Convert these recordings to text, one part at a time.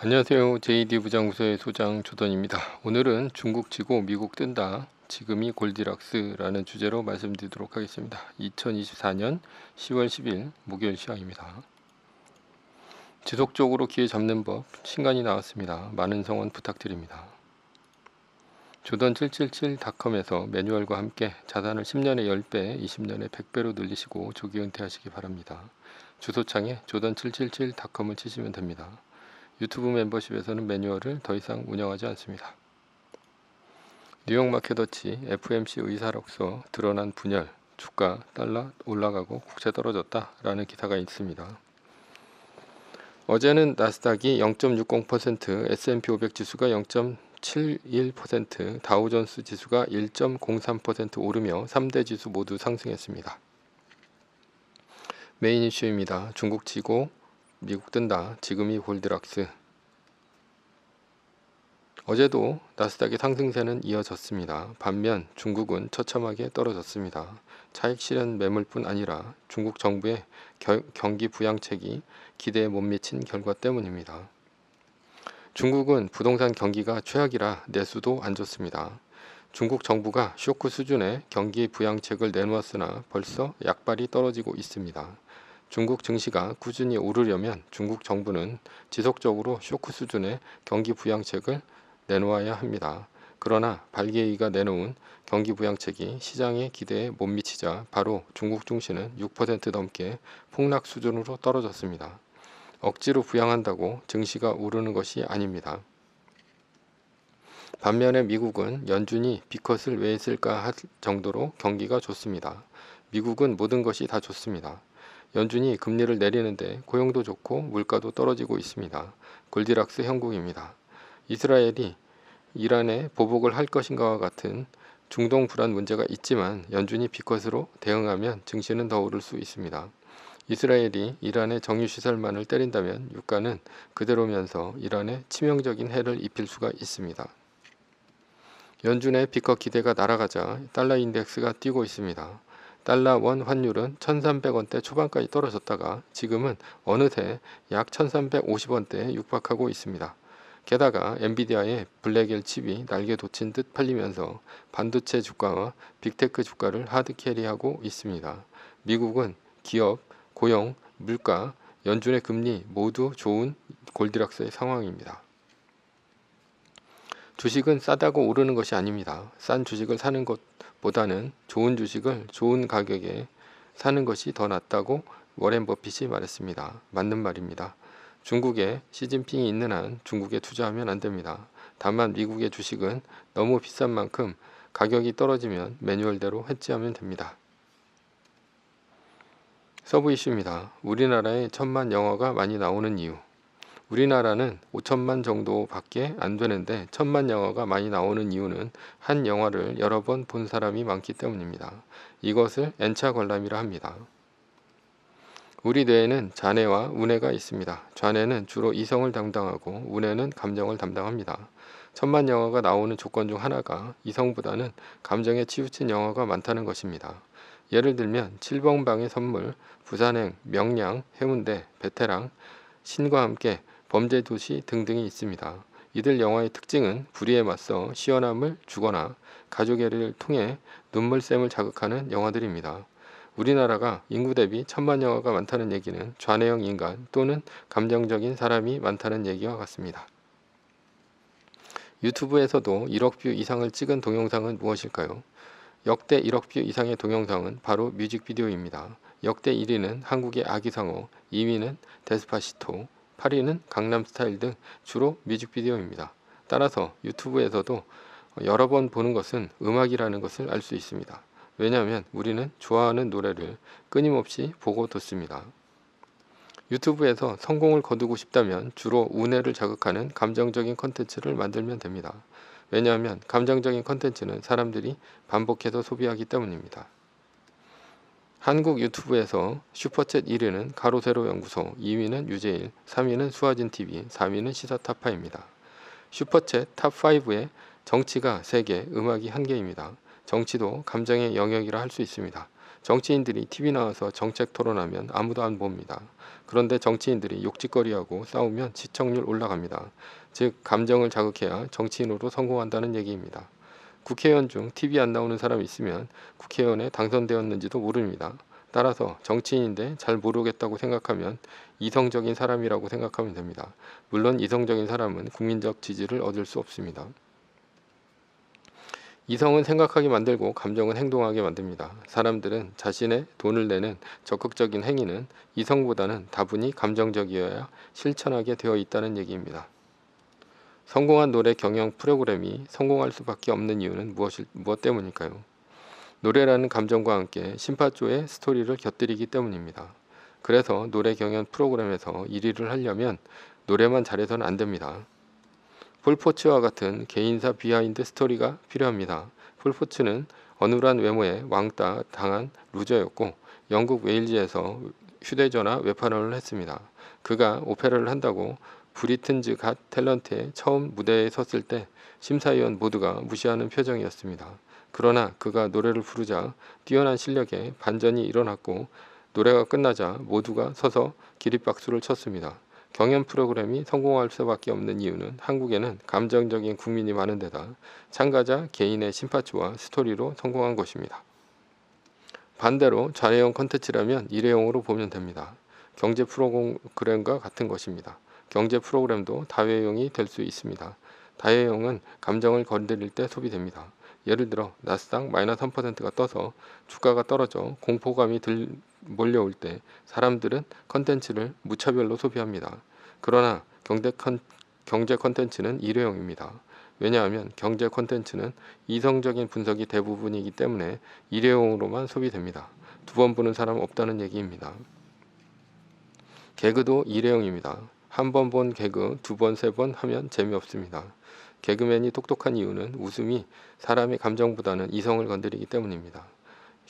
안녕하세요. JD 부장구소의 소장 조던입니다. 오늘은 중국 지고 미국 뜬다. 지금이 골디락스라는 주제로 말씀드리도록 하겠습니다. 2024년 10월 10일 목요일 시황입니다. 지속적으로 기회 잡는 법 신간이 나왔습니다. 많은 성원 부탁드립니다. 조던777.com에서 매뉴얼과 함께 자산을 10년에 10배, 20년에 100배로 늘리시고 조기 은퇴하시기 바랍니다. 주소창에 조던777.com을 치시면 됩니다. 유튜브 멤버십에서는 매뉴얼을 더 이상 운영하지 않습니다. 뉴욕 마켓워치 FMC 의사로서 드러난 분열, 주가 달러 올라가고 국채 떨어졌다 라는 기사가 있습니다. 어제는 나스닥이 0.60%, S&P 500 지수가 0.71%, 다우존스 지수가 1.03% 오르며 3대 지수 모두 상승했습니다. 메인 이슈입니다. 중국 지고 미국 뜬다. 지금이 골디락스. 어제도 나스닥의 상승세는 이어졌습니다. 반면 중국은 처참하게 떨어졌습니다. 차익 실현 매물뿐 아니라 중국 정부의 경기 부양책이 기대에 못 미친 결과 때문입니다. 중국은 부동산 경기가 최악이라 내수도 안 좋습니다. 중국 정부가 쇼크 수준의 경기 부양책을 내놓았으나 벌써 약발이 떨어지고 있습니다. 중국 증시가 꾸준히 오르려면 중국 정부는 지속적으로 쇼크 수준의 경기 부양책을 내놓아야 합니다. 그러나 발개이가 내놓은 경기 부양책이 시장의 기대에 못 미치자 바로 중국 증시는 6% 넘게 폭락 수준으로 떨어졌습니다. 억지로 부양한다고 증시가 오르는 것이 아닙니다. 반면에 미국은 연준이 B컷을 왜 했을까 할 정도로 경기가 좋습니다. 미국은 모든 것이 다 좋습니다. 연준이 금리를 내리는데 고용도 좋고 물가도 떨어지고 있습니다. 골디락스 형국입니다. 이스라엘이 이란에 보복을 할 것인가와 같은 중동 불안 문제가 있지만 연준이 B컷으로 대응하면 증시는 더 오를 수 있습니다. 이스라엘이 이란의 정유시설만을 때린다면 유가는 그대로면서 이란에 치명적인 해를 입힐 수가 있습니다. 연준의 B컷 기대가 날아가자 달러 인덱스가 뛰고 있습니다. 달러 원 환율은 1300원대 초반까지 떨어졌다가 지금은 어느새 약 1350원대에 육박하고 있습니다. 게다가 엔비디아의 블랙엘 칩이 날개 돋친 듯 팔리면서 반도체 주가와 빅테크 주가를 하드캐리하고 있습니다. 미국은 기업, 고용, 물가, 연준의 금리 모두 좋은 골디락스의 상황입니다. 주식은 싸다고 오르는 것이 아닙니다. 싼 주식을 사는 것보다는 좋은 주식을 좋은 가격에 사는 것이 더 낫다고 워렌 버핏이 말했습니다. 맞는 말입니다. 중국에 시진핑이 있는 한 중국에 투자하면 안 됩니다. 다만 미국의 주식은 너무 비싼 만큼 가격이 떨어지면 매뉴얼대로 해지하면 됩니다. 서브 이슈입니다. 우리나라에 1000만 영화가 많이 나오는 이유. 우리나라는 5천만 정도밖에 안 되는데 1000만 영화가 많이 나오는 이유는 한 영화를 여러 번 본 사람이 많기 때문입니다. 이것을 N차 관람이라 합니다. 우리 뇌에는 좌뇌와 우뇌가 있습니다. 좌뇌는 주로 이성을 담당하고 우뇌는 감정을 담당합니다. 1000만 영화가 나오는 조건 중 하나가 이성보다는 감정에 치우친 영화가 많다는 것입니다. 예를 들면 7번방의 선물, 부산행, 명량, 해운대, 베테랑, 신과 함께 범죄도시 등등이 있습니다. 이들 영화의 특징은 불의에 맞서 시원함을 주거나 가족애를 통해 눈물샘을 자극하는 영화들입니다. 우리나라가 인구 대비 1000만 영화가 많다는 얘기는 좌뇌형 인간 또는 감정적인 사람이 많다는 얘기와 같습니다. 유튜브에서도 1억 뷰 이상을 찍은 동영상은 무엇일까요? 역대 1억 뷰 이상의 동영상은 바로 뮤직비디오입니다. 역대 1위는 한국의 아기상어, 2위는 데스파시토, 8위는 강남스타일 등 주로 뮤직비디오입니다. 따라서 유튜브에서도 여러 번 보는 것은 음악이라는 것을 알 수 있습니다. 왜냐하면 우리는 좋아하는 노래를 끊임없이 보고 듣습니다. 유튜브에서 성공을 거두고 싶다면 주로 우뇌를 자극하는 감정적인 컨텐츠를 만들면 됩니다. 왜냐하면 감정적인 컨텐츠는 사람들이 반복해서 소비하기 때문입니다. 한국 유튜브에서 슈퍼챗 1위는 가로세로 연구소, 2위는 유재일, 3위는 수아진TV, 4위는 시사타파입니다. 슈퍼챗 탑5에 정치가 3개, 음악이 1개입니다. 정치도 감정의 영역이라 할 수 있습니다. 정치인들이 TV 나와서 정책 토론하면 아무도 안 봅니다. 그런데 정치인들이 욕짓거리하고 싸우면 시청률 올라갑니다. 즉 감정을 자극해야 정치인으로 성공한다는 얘기입니다. 국회의원 중 TV 안 나오는 사람이 있으면 국회의원에 당선되었는지도 모릅니다. 따라서 정치인인데 잘 모르겠다고 생각하면 이성적인 사람이라고 생각하면 됩니다. 물론 이성적인 사람은 국민적 지지를 얻을 수 없습니다. 이성은 생각하게 만들고 감정은 행동하게 만듭니다. 사람들은 자신의 돈을 내는 적극적인 행위는 이성보다는 다분히 감정적이어야 실천하게 되어 있다는 얘기입니다. 성공한 노래 경영 프로그램이 성공할 수밖에 없는 이유는 무엇 때문일까요? 노래라는 감정과 함께 심파조의 스토리를 곁들이기 때문입니다. 그래서 노래 경연 프로그램에서 1위를 하려면 노래만 잘해서는 안 됩니다. 폴포츠와 같은 개인사 비하인드 스토리가 필요합니다. 폴포츠는 어눌한 외모에 왕따 당한 루저였고 영국 웨일즈에서 휴대전화 외판을 했습니다. 그가 오페라를 한다고 브리튼즈 갓 탤런트에 처음 무대에 섰을 때 심사위원 모두가 무시하는 표정이었습니다. 그러나 그가 노래를 부르자 뛰어난 실력에 반전이 일어났고 노래가 끝나자 모두가 서서 기립박수를 쳤습니다. 경연 프로그램이 성공할 수밖에 없는 이유는 한국에는 감정적인 국민이 많은 데다 참가자 개인의 심파츠와 스토리로 성공한 것입니다. 반대로 좌회용 컨텐츠라면 일회용으로 보면 됩니다. 경제 프로그램과 같은 것입니다. 경제 프로그램도 다회용이 될 수 있습니다. 다회용은 감정을 건드릴 때 소비됩니다. 예를 들어 나스닥 마이너스 3%가 떠서 주가가 떨어져 공포감이 몰려올 때 사람들은 컨텐츠를 무차별로 소비합니다. 그러나 경제 컨텐츠는 일회용입니다. 왜냐하면 경제 컨텐츠는 이성적인 분석이 대부분이기 때문에 일회용으로만 소비됩니다. 두 번 보는 사람 없다는 얘기입니다. 개그도 일회용입니다. 한 번 본 개그 두 번, 세 번 하면 재미없습니다. 개그맨이 똑똑한 이유는 웃음이 사람의 감정보다는 이성을 건드리기 때문입니다.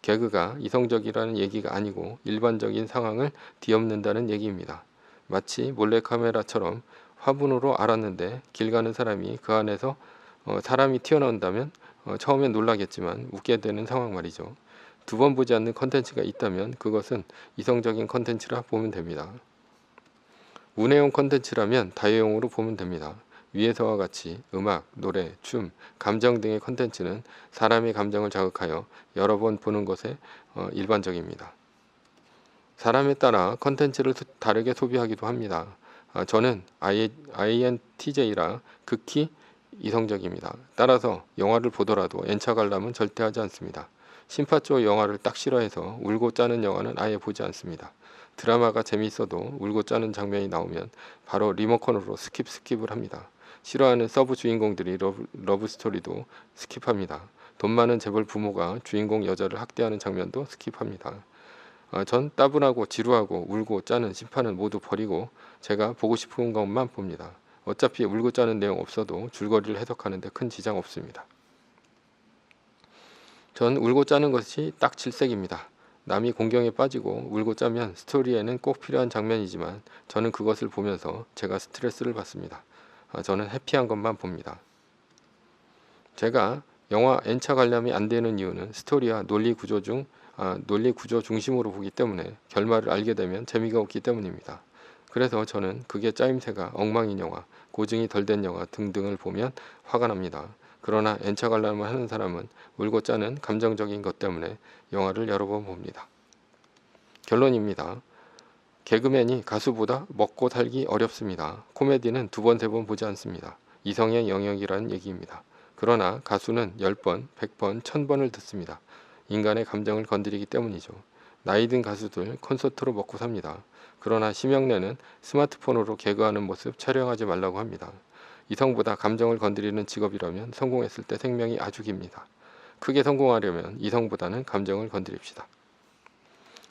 개그가 이성적이라는 얘기가 아니고 일반적인 상황을 뒤엎는다는 얘기입니다. 마치 몰래카메라처럼 화분으로 알았는데 길 가는 사람이 그 안에서 사람이 튀어나온다면 처음엔 놀라겠지만 웃게 되는 상황 말이죠. 두 번 보지 않는 컨텐츠가 있다면 그것은 이성적인 컨텐츠라 보면 됩니다. 운회용 컨텐츠라면 다회용으로 보면 됩니다. 위에서와 같이 음악, 노래, 춤, 감정 등의 컨텐츠는 사람의 감정을 자극하여 여러 번 보는 것에 일반적입니다. 사람에 따라 컨텐츠를 다르게 소비하기도 합니다. 저는 INTJ라 극히 이성적입니다. 따라서 영화를 보더라도 N차 관람은 절대 하지 않습니다. 심파조 영화를 딱 싫어해서 울고 짜는 영화는 아예 보지 않습니다. 드라마가 재미있어도 울고 짜는 장면이 나오면 바로 리모컨으로 스킵을 합니다. 싫어하는 서브 주인공들이 러브 스토리도 스킵합니다. 돈 많은 재벌 부모가 주인공 여자를 학대하는 장면도 스킵합니다. 전 따분하고 지루하고 울고 짜는 심판은 모두 버리고 제가 보고 싶은 것만 봅니다. 어차피 울고 짜는 내용 없어도 줄거리를 해석하는데 큰 지장 없습니다. 전 울고 짜는 것이 딱 질색입니다. 남이 공경에 빠지고 울고 짜면 스토리에는 꼭 필요한 장면이지만 저는 그것을 보면서 제가 스트레스를 받습니다. 저는 해피한 것만 봅니다. 제가 영화 N차 관람이 안 되는 이유는 스토리와 논리 구조 중심으로 보기 때문에 결말을 알게 되면 재미가 없기 때문입니다. 그래서 저는 그게 짜임새가 엉망인 영화, 고증이 덜 된 영화 등등을 보면 화가 납니다. 그러나 N차 관람을 하는 사람은 울고 짜는 감정적인 것 때문에 영화를 여러 번 봅니다. 결론입니다. 개그맨이 가수보다 먹고 살기 어렵습니다. 코미디는 두 번, 세 번 보지 않습니다. 이성의 영역이라는 얘기입니다. 그러나 가수는 10번, 100번, 1000번을 듣습니다. 인간의 감정을 건드리기 때문이죠. 나이든 가수들 콘서트로 먹고 삽니다. 그러나 심형래는 스마트폰으로 개그하는 모습 촬영하지 말라고 합니다. 이성보다 감정을 건드리는 직업이라면 성공했을 때 생명이 아주 깁니다. 크게 성공하려면 이성보다는 감정을 건드립시다.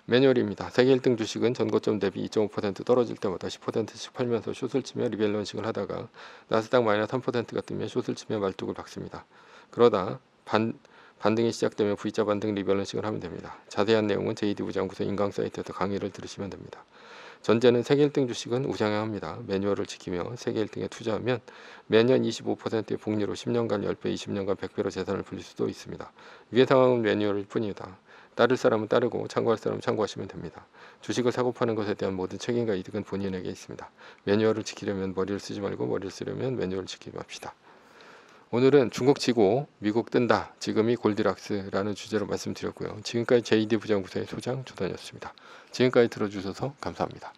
매뉴얼입니다. 세계 1등 주식은 전고점 대비 2.5% 떨어질 때마다 10%씩 팔면서 숏을 치며 리밸런싱을 하다가 나스닥 마이너스 3%가 뜨면 숏을 치며 말뚝을 박습니다. 그러다 반등이 시작되면 V자 반등 리밸런싱을 하면 됩니다. 자세한 내용은 JD 우장구소 인강 사이트에서 강의를 들으시면 됩니다. 전제는 세계 1등 주식은 우상향합니다. 매뉴얼을 지키며 세계 1등에 투자하면 매년 25%의 복리로 10년간 10배, 20년간 100배로 재산을 불릴 수도 있습니다. 위의 상황은 매뉴얼일 뿐이다. 따를 사람은 따르고 참고할 사람은 참고하시면 됩니다. 주식을 사고 파는 것에 대한 모든 책임과 이득은 본인에게 있습니다. 매뉴얼을 지키려면 머리를 쓰지 말고 머리를 쓰려면 매뉴얼을 지키기 합시다. 오늘은 중국 지고 미국 뜬다. 지금이 골디락스라는 주제로 말씀드렸고요. 지금까지 JD 부장구사의 소장 조단이었습니다. 지금까지 들어주셔서 감사합니다.